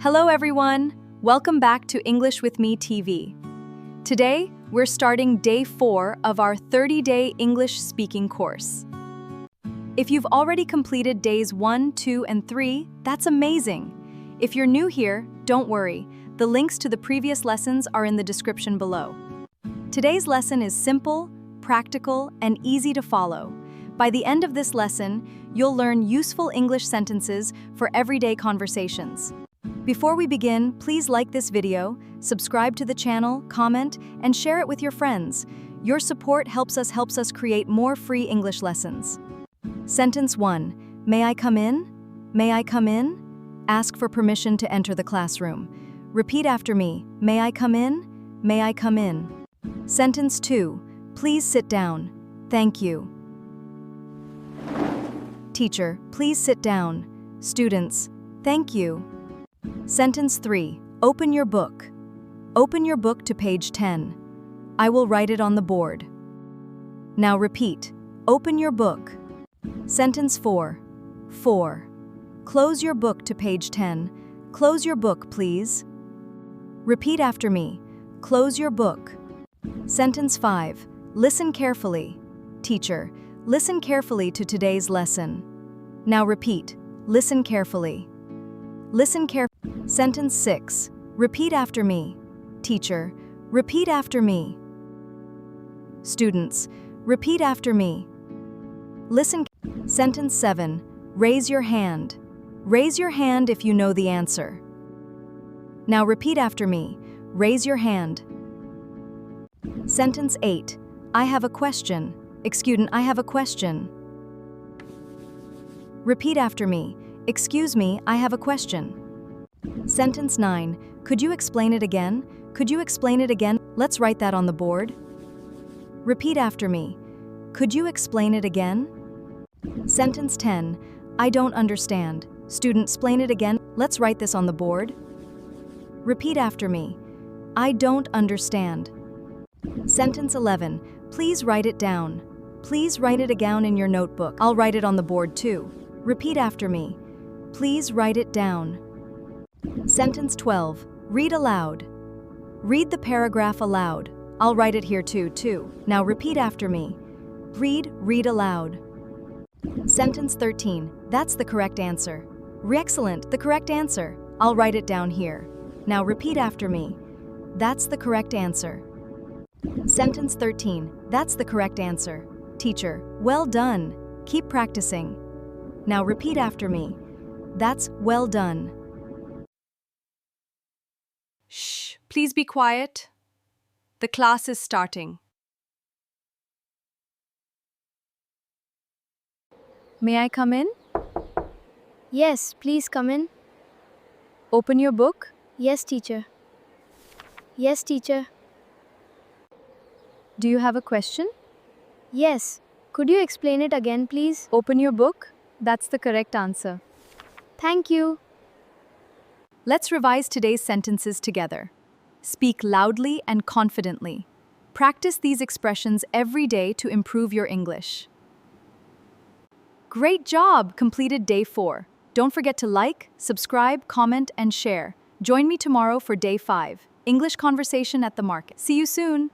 Hello everyone! Welcome back to English with Me TV. Today, we're starting day 4 of our 30-day English speaking course. If you've already completed days 1, 2, and 3, that's amazing. If you're new here, don't worry. The links to the previous lessons are in the description below. Today's lesson is simple, practical, and easy to follow. By the end of this lesson, you'll learn useful English sentences for everyday conversations. Before we begin, please like this video, subscribe to the channel, comment, and share it with your friends. Your support helps us create more free English lessons. Sentence 1. May I come in? May I come in? Ask for permission to enter the classroom. Repeat after me. May I come in? May I come in? Sentence 2. Please sit down. Thank you. Teacher, please sit down. Students, thank you. Sentence 3. Open your book. Open your book to page 10. I will write it on the board. Now repeat. Open your book. Sentence 4. 4. Close your book to page 10. Close your book, please. Repeat after me. Close your book. Sentence 5. Listen carefully. Teacher, listen carefully to today's lesson. Now repeat. Listen carefully. Listen carefully. Sentence 6. Repeat after me. Teacher, repeat after me. Students, repeat after me. Listen. Sentence 7. Raise your hand. Raise your hand if you know the answer. Now repeat after me. Raise your hand. Sentence 8. I have a question. I have a question. Repeat after me. Excuse me, I have a question. Sentence 9. Could you explain it again? Could you explain it again? Let's write that on the board. Repeat after me. Could you explain it again? Sentence 10. I don't understand. Student, explain it again. Let's write this on the board. Repeat after me. I don't understand. Sentence 11. Please write it down. Please write it down in your notebook. I'll write it on the board too. Repeat after me. Please write it down. Sentence 12. Read aloud. Read the paragraph aloud. I'll write it here too. Now repeat after me. Read aloud. Sentence 13. That's the correct answer. Excellent, the correct answer. I'll write it down here. Now repeat after me. That's the correct answer. Sentence 13. That's the correct answer. Teacher, well done. Keep practicing. Now repeat after me. That's well done. Shh, please be quiet. The class is starting. May I come in? Yes, please come in. Open your book. Yes, teacher. Yes, teacher. Do you have a question? Yes. Could you explain it again, please? Open your book. That's the correct answer. Thank you. Let's revise today's sentences together. Speak loudly and confidently. Practice these expressions every day to improve your English. Great job! Completed day 4. Don't forget to like, subscribe, comment, and share. Join me tomorrow for day 5, English conversation at the market. See you soon!